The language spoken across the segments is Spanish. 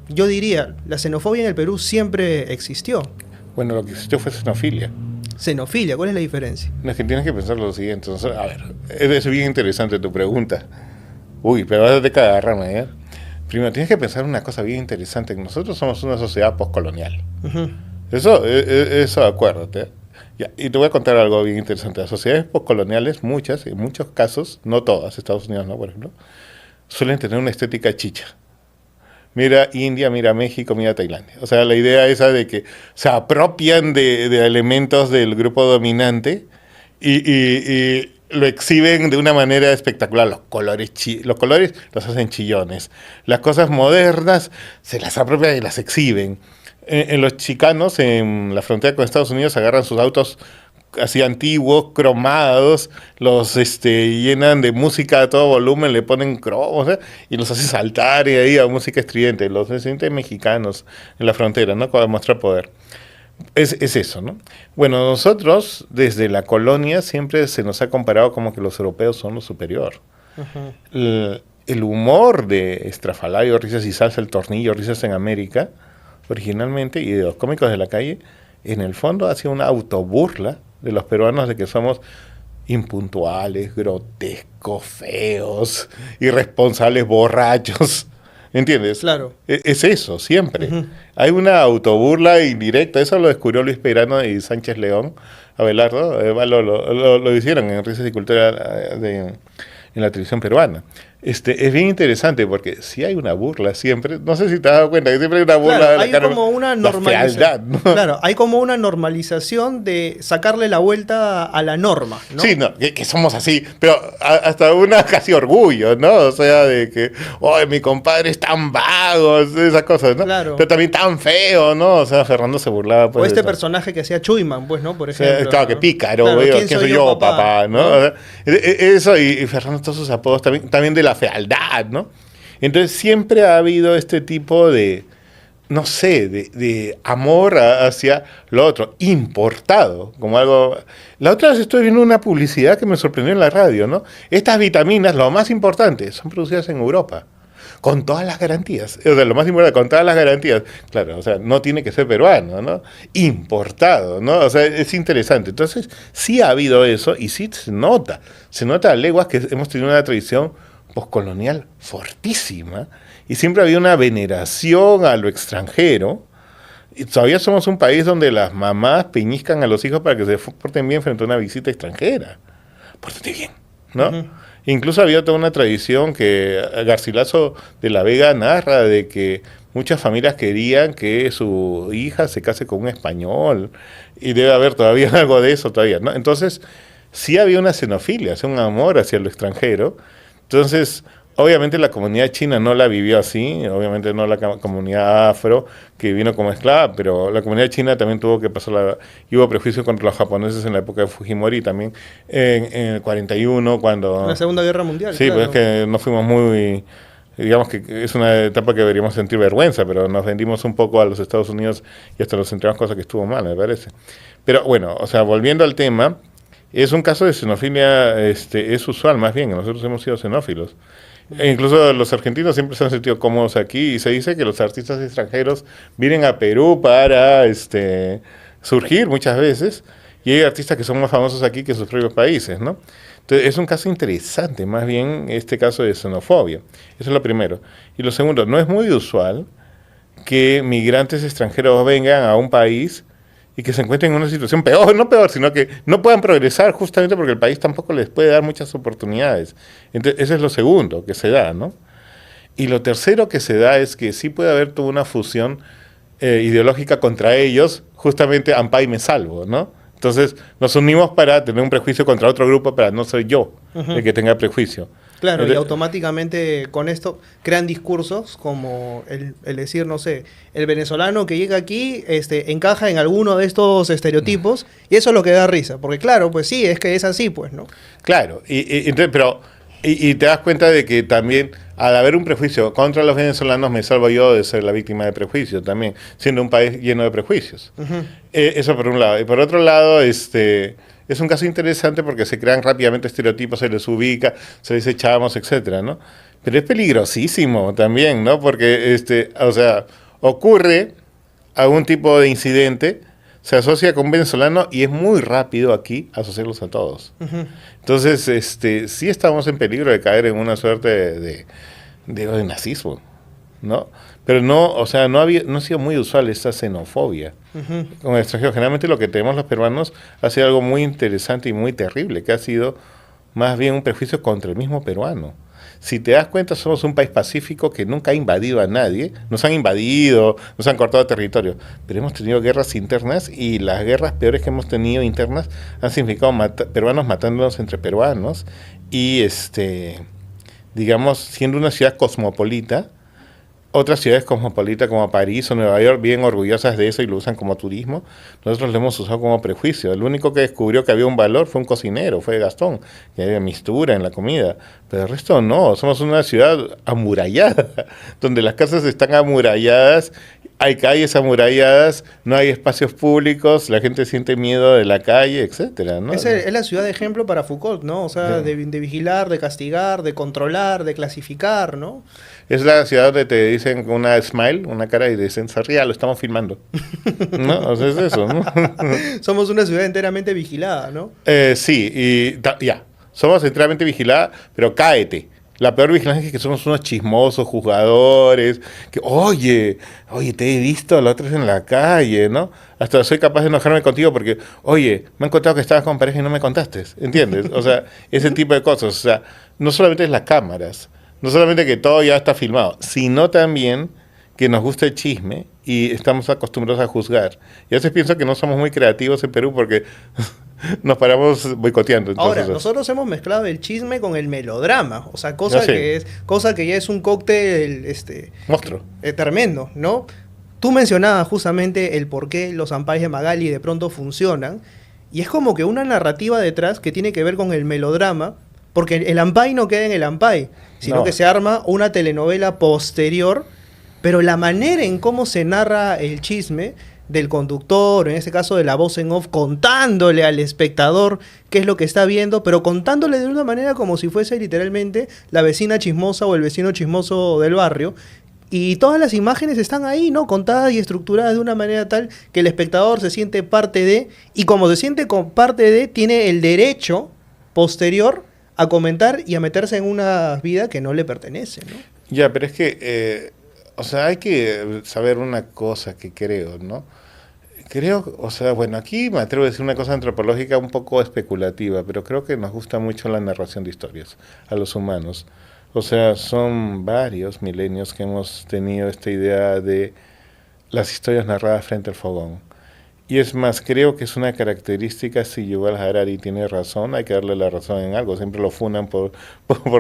yo diría, la xenofobia en el Perú siempre existió. Bueno, lo que existió fue xenofilia. Xenofilia, ¿cuál es la diferencia? No, es que tienes que pensar lo siguiente. Entonces, a ver, es bien interesante tu pregunta. Uy, pero vas a tener que agarrarme, ¿eh? Primero, tienes que pensar una cosa bien interesante. Nosotros somos una sociedad postcolonial. Ujú. Eso acuérdate. Ya, y te voy a contar algo bien interesante. Las sociedades postcoloniales, muchas, en muchos casos, no todas, Estados Unidos no, por ejemplo, suelen tener una estética chicha. Mira India, mira México, mira Tailandia. O sea, la idea esa de que se apropian de elementos del grupo dominante y lo exhiben de una manera espectacular. Los colores los hacen chillones. Las cosas modernas se las apropian y las exhiben. En los chicanos, en la frontera con Estados Unidos, agarran sus autos así antiguos, cromados, los llenan de música a todo volumen, le ponen cromos, y los hace saltar y ahí a música estridente. Los descendientes mexicanos en la frontera, ¿no? Para mostrar poder. Es eso, ¿no? Bueno, nosotros, desde la colonia, siempre se nos ha comparado como que los europeos son lo superior. Ujú. El humor de Estrafalario, Risas y Salsa, El Tornillo, Risas en América, originalmente, y de los cómicos de la calle, en el fondo ha sido una autoburla de los peruanos de que somos impuntuales, grotescos, feos, irresponsables, borrachos. ¿Entiendes? Claro. Es eso, siempre. Ujú. Hay una autoburla indirecta. Eso lo descubrió Luis Peirano y Sánchez León, Abelardo. Lo hicieron en Risas y Cultura en la televisión peruana. Es bien interesante porque si hay una burla siempre, no sé si te has dado cuenta que siempre hay una burla Claro, de la hay cara, como una la fealdad, normalización. ¿no? Claro, hay como una normalización de sacarle la vuelta a la norma, ¿no? Sí, no, que somos así, pero hasta una casi orgullo, ¿no? O sea, de que, oh, mi compadre es tan vago, esas cosas, ¿no? Claro. Pero también tan feo, ¿no? O sea, Fernando se burlaba, pues. O este de todo. personaje que hacía Chuyman, pues, ¿no? Por O sea, ejemplo. claro, ¿no? que pícaro, Claro, güey, ¿quién ¿quién soy yo, papá? ¿no? O sea, eso, y Fernando, todos sus apodos también de la fealdad, ¿no? Entonces siempre ha habido este tipo de, no sé, de amor hacia lo otro, importado, como algo. La otra vez estoy viendo una publicidad que me sorprendió en la radio, ¿no? Estas vitaminas, lo más importante, son producidas en Europa, con todas las garantías. O sea, lo más importante, con todas las garantías. Claro, o sea, no tiene que ser peruano, ¿no? Importado, ¿no? O sea, es interesante. Entonces, sí ha habido eso y sí se nota a leguas que hemos tenido una tradición postcolonial fortísima y siempre había una veneración a lo extranjero. Y todavía somos un país donde las mamás peñiscan a los hijos para que se porten bien frente a una visita extranjera. Pórtate bien, ¿no? Ujú. Incluso había toda una tradición que Garcilaso de la Vega narra de que muchas familias querían que su hija se case con un español y debe haber todavía algo de eso todavía, ¿no? Entonces, sí había una xenofilia, un amor hacia lo extranjero. Entonces, obviamente la comunidad china no la vivió así, obviamente no la comunidad afro que vino como esclava, pero la comunidad china también tuvo que pasar y hubo prejuicios contra los japoneses en la época de Fujimori, también en el 41 cuando. La Segunda Guerra Mundial, Sí, claro. pues es que no fuimos muy, digamos que es una etapa que deberíamos sentir vergüenza, pero nos vendimos un poco a los Estados Unidos y hasta nos entregamos cosas que estuvo mal, me parece. Pero bueno, o sea, volviendo al tema, es un caso de xenofilia, es usual más bien, nosotros hemos sido xenófilos. E incluso los argentinos siempre se han sentido cómodos aquí y se dice que los artistas extranjeros vienen a Perú para surgir muchas veces y hay artistas que son más famosos aquí que en sus propios países, ¿no? Entonces es un caso interesante, más bien este caso de xenofobia. Eso es lo primero. Y lo segundo, no es muy usual que migrantes extranjeros vengan a un país y que se encuentren en una situación peor, no peor, sino que no puedan progresar justamente porque el país tampoco les puede dar muchas oportunidades. Entonces, eso es lo segundo que se da, ¿no? Y lo tercero que se da es que sí puede haber toda una fusión ideológica contra ellos, justamente ampay me salvo, ¿no? Entonces, nos unimos para tener un prejuicio contra otro grupo, para no ser yo el que tenga prejuicio. Claro, y automáticamente con esto crean discursos como el decir, no sé, el venezolano que llega aquí encaja en alguno de estos estereotipos y eso es lo que da risa, porque claro, pues sí, es que es así, pues, ¿no? Claro, entonces, pero te das cuenta de que también al haber un prejuicio contra los venezolanos me salvo yo de ser la víctima de prejuicio también, siendo un país lleno de prejuicios. Ujú. Eso por un lado. Y por otro lado, es un caso interesante porque se crean rápidamente estereotipos, se les ubica, se les dice chavos, etcétera, ¿no? Pero es peligrosísimo también, ¿no? Porque, o sea, ocurre algún tipo de incidente, se asocia con un venezolano y es muy rápido aquí asociarlos a todos. Ujú. Entonces, sí estamos en peligro de caer en una suerte de nazismo, ¿no? Pero no, o sea, no ha sido muy usual esta xenofobia Ujú. con extranjeros. Generalmente lo que tenemos los peruanos ha sido algo muy interesante y muy terrible, que ha sido más bien un prejuicio contra el mismo peruano. Si te das cuenta, somos un país pacífico que nunca ha invadido a nadie, nos han invadido, nos han cortado territorio, pero hemos tenido guerras internas y las guerras peores que hemos tenido internas han significado peruanos matándonos entre peruanos y, digamos, siendo una ciudad cosmopolita, otras ciudades cosmopolitas como París o Nueva York, bien orgullosas de eso y lo usan como turismo, nosotros lo hemos usado como prejuicio. El único que descubrió que había un valor fue un cocinero, fue Gastón, que había mistura en la comida, pero el resto no, somos una ciudad amurallada, donde las casas están amuralladas, hay calles amuralladas, no hay espacios públicos, la gente siente miedo de la calle, etcétera, ¿no? Es la ciudad de ejemplo para Foucault, ¿no? O sea, de vigilar, de castigar, de controlar, de clasificar, ¿no? Es la ciudad donde te dicen una smile, una cara y dicen, se ría, lo estamos filmando. ¿No? O sea, es eso, ¿no? Somos una ciudad enteramente vigilada, ¿no? Sí, y ya, somos enteramente vigilados, pero cáete. La peor vigilancia es que somos unos chismosos jugadores, que, oye, te he visto la otra vez en la calle, ¿no? Hasta soy capaz de enojarme contigo porque, oye, me han contado que estabas con pareja y no me contaste, ¿entiendes? O sea, ese tipo de cosas. O sea, no solamente es las cámaras, no solamente que todo ya está filmado, sino también que nos gusta el chisme y estamos acostumbrados a juzgar. Y a veces pienso que no somos muy creativos en Perú porque nos paramos boicoteando. Entonces, Ahora, nosotros hemos mezclado el chisme con el melodrama, o sea, Ya sé. cosa que ya es un cóctel, Monstruo. tremendo, ¿no? Tú mencionabas justamente el por qué los ampais de Magali de pronto funcionan, y es como que una narrativa detrás que tiene que ver con el melodrama, porque el ampay no queda en el ampay, sino No. que se arma una telenovela posterior, pero la manera en cómo se narra el chisme del conductor, en este caso de la voz en off, contándole al espectador qué es lo que está viendo, pero contándole de una manera como si fuese literalmente la vecina chismosa o el vecino chismoso del barrio. Y todas las imágenes están ahí, ¿no? Contadas y estructuradas de una manera tal que el espectador se siente parte de, y como se siente parte de, tiene el derecho posterior a comentar y a meterse en una vida que no le pertenece, ¿no? Ya, pero es que, o sea, hay que saber una cosa que creo, ¿no? Creo, o sea, bueno, aquí me atrevo a decir una cosa antropológica un poco especulativa, pero creo que nos gusta mucho la narración de historias a los humanos. O sea, son varios milenios que hemos tenido esta idea de las historias narradas frente al fogón. Y es más, creo que es una característica, si Yuval Harari tiene razón, hay que darle la razón en algo. Siempre lo funan por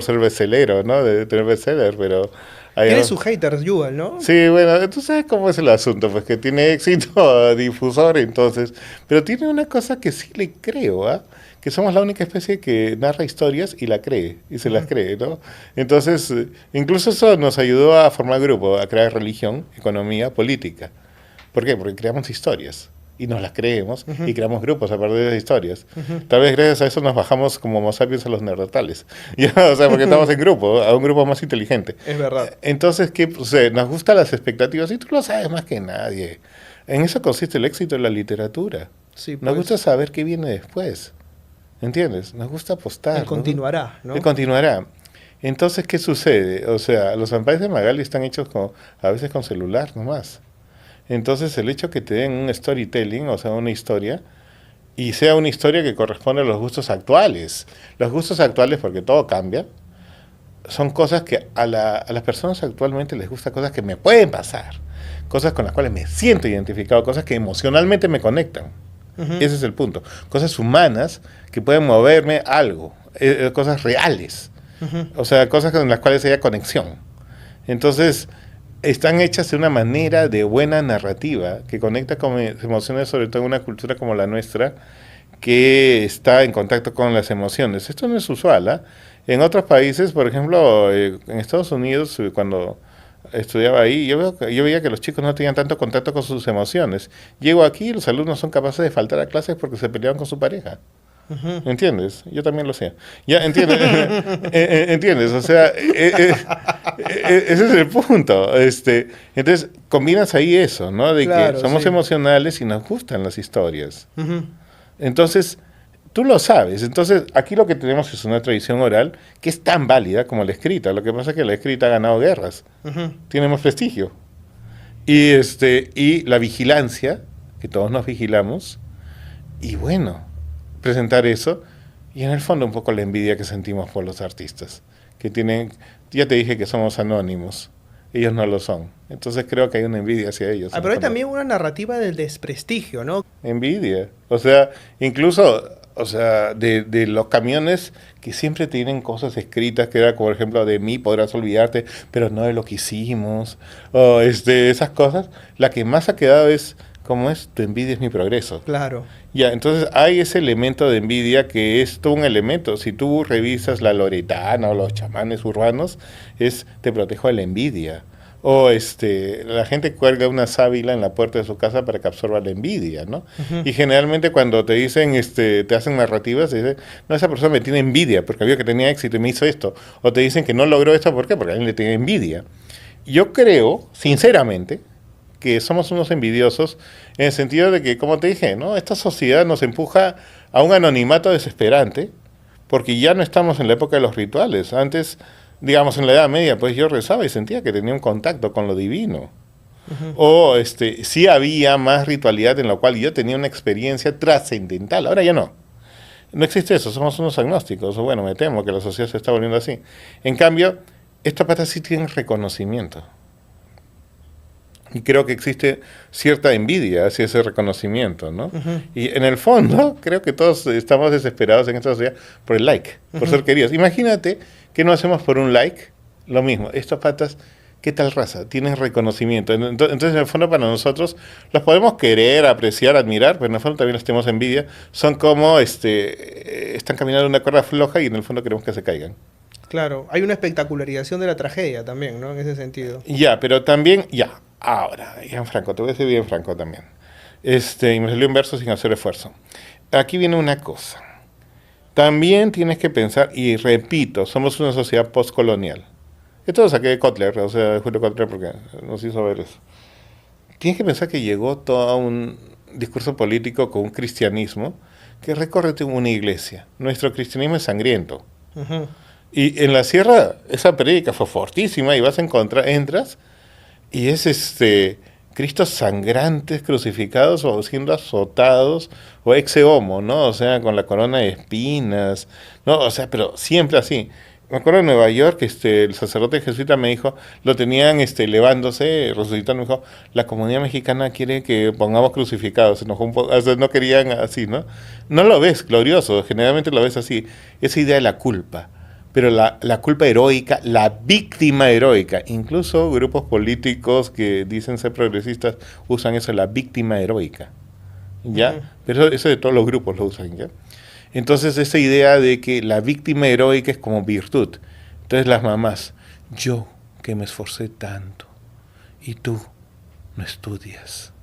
ser bestselero, ¿no? De tener bestseller, pero... Tiene sus haters, Yuval, ¿no? Sí, bueno, tú sabes cómo es el asunto, pues que tiene éxito difusor, entonces, pero tiene una cosa que sí le creo, ¿ah? Que somos la única especie que narra historias y la cree, y se las cree, ¿no? Entonces, incluso eso nos ayudó a formar grupo, a crear religión, economía, política. ¿Por qué? Porque creamos historias y nos las creemos y creamos grupos a partir de esas historias. Tal vez gracias a eso nos bajamos como Homo sapiens a los neandertales. ¿Ya? O sea, porque estamos en grupo, a un grupo más inteligente. Es verdad. Entonces, ¿qué? O sea, nos gustan las expectativas y tú lo sabes más que nadie. En eso consiste el éxito de la literatura. Sí, Nos pues, gusta saber qué viene después. ¿Entiendes? Nos gusta apostar. él continuará, ¿no? Él continuará. Entonces, ¿qué sucede? O sea, los ampais de Magali están hechos a veces con celular nomás. Entonces el hecho que te den un storytelling, o sea, una historia, y sea una historia que corresponde a los gustos actuales. Los gustos actuales, porque todo cambia, son cosas que a las personas actualmente les gusta, cosas que me pueden pasar, cosas con las cuales me siento identificado, cosas que emocionalmente me conectan. Ese es el punto. Cosas humanas que pueden moverme algo, cosas reales. O sea, cosas con las cuales haya conexión. Entonces, están hechas de una manera de buena narrativa que conecta con emociones, sobre todo en una cultura como la nuestra, que está en contacto con las emociones. Esto no es usual, ¿eh? En otros países, por ejemplo, en Estados Unidos, cuando estudiaba ahí, yo veía que los chicos no tenían tanto contacto con sus emociones. Llego aquí y los alumnos son capaces de faltar a clases porque se peleaban con su pareja. ¿Entiendes? Yo también lo sé. Ya, ¿entiendes? ¿Entiendes? O sea, ese es el punto. Entonces, combinas ahí eso, ¿no? De Claro, que somos sí. emocionales y nos gustan las historias. Ujú. Entonces, tú lo sabes. Entonces, aquí lo que tenemos es una tradición oral que es tan válida como la escrita. Lo que pasa es que la escrita ha ganado guerras. Ujú. Tiene más prestigio. Y la vigilancia, que todos nos vigilamos, y bueno, presentar eso, y en el fondo un poco la envidia que sentimos por los artistas, que tienen, ya te dije que somos anónimos, ellos no lo son. Entonces creo que hay una envidia hacia ellos. Ah, pero hay también una narrativa del desprestigio, ¿no? Envidia. O sea, incluso, o sea, de los camiones que siempre tienen cosas escritas, que era como por ejemplo de mí podrás olvidarte, pero no de lo que hicimos, o esas cosas, la que más ha quedado es, ¿cómo es? Tu envidia es mi progreso. Claro. Ya, entonces hay ese elemento de envidia que es todo un elemento. Si tú revisas la loretana o los chamanes urbanos, te protejo de la envidia. O la gente cuelga una sábila en la puerta de su casa para que absorba la envidia, ¿no? Ujú. Y generalmente cuando te dicen, te hacen narrativas, te dicen, no, esa persona me tiene envidia porque vio que tenía éxito y me hizo esto. O te dicen que no logró esto, ¿por qué? Porque a alguien le tiene envidia. Yo creo, sinceramente, que somos unos envidiosos en el sentido de que, como te dije, ¿no? Esta sociedad nos empuja a un anonimato desesperante porque ya no estamos en la época de los rituales. Antes, digamos, en la Edad Media, pues yo rezaba y sentía que tenía un contacto con lo divino. Ujú. O sí había más ritualidad en la cual yo tenía una experiencia trascendental. Ahora ya no. No existe eso, somos unos agnósticos. O bueno, me temo que la sociedad se está volviendo así. En cambio, esta pata sí tiene reconocimiento. Y creo que existe cierta envidia hacia ese reconocimiento, ¿no? Ujú. Y en el fondo, creo que todos estamos desesperados en esta sociedad por el like, por ser queridos. Imagínate que no hacemos por un like lo mismo. Estos patas, ¿qué tal raza? Tienen reconocimiento. Entonces, en el fondo, para nosotros, los podemos querer, apreciar, admirar, pero en el fondo también les tenemos envidia. Son como, están caminando una cuerda floja y en el fondo queremos que se caigan. Claro. Hay una espectacularización de la tragedia también, ¿no? En ese sentido. Ya, pero también, ya, ahora, bien franco, te voy a decir bien franco también. Y me salió un verso sin hacer esfuerzo. Aquí viene una cosa. También tienes que pensar, y repito, somos una sociedad postcolonial. Esto lo saqué de Kotler, o sea, de Julio Kotler, porque nos hizo ver eso. Tienes que pensar que llegó todo un discurso político con un cristianismo que recorre una iglesia. Nuestro cristianismo es sangriento. Ujú. Y en la sierra, esa prédica fue fortísima y vas a encontrar, entras y es Cristos sangrantes, crucificados o siendo azotados, o ex homo, ¿no? O sea, con la corona de espinas, ¿no? O sea, pero siempre así. Me acuerdo en Nueva York, el sacerdote jesuita me dijo, lo tenían elevándose, resucitando, me dijo, la comunidad mexicana quiere que pongamos crucificados, se enojó un poco, o sea, no querían así, ¿no? No lo ves glorioso, generalmente lo ves así, esa idea de la culpa. Pero la culpa heroica, la víctima heroica, incluso grupos políticos que dicen ser progresistas usan eso, la víctima heroica, ¿ya? Ujú. Pero eso de todos los grupos lo usan, ¿ya? Entonces esa idea de que la víctima heroica es como virtud. Entonces las mamás, yo que me esforcé tanto y tú no estudias.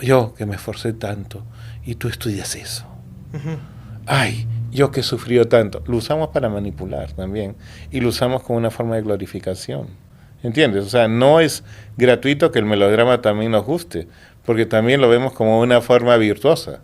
Yo que me esforcé tanto y tú estudias eso. Ujú. Ay, yo que he sufrido tanto. Lo usamos para manipular también y lo usamos como una forma de glorificación. ¿Entiendes? O sea, no es gratuito que el melodrama también nos guste, porque también lo vemos como una forma virtuosa.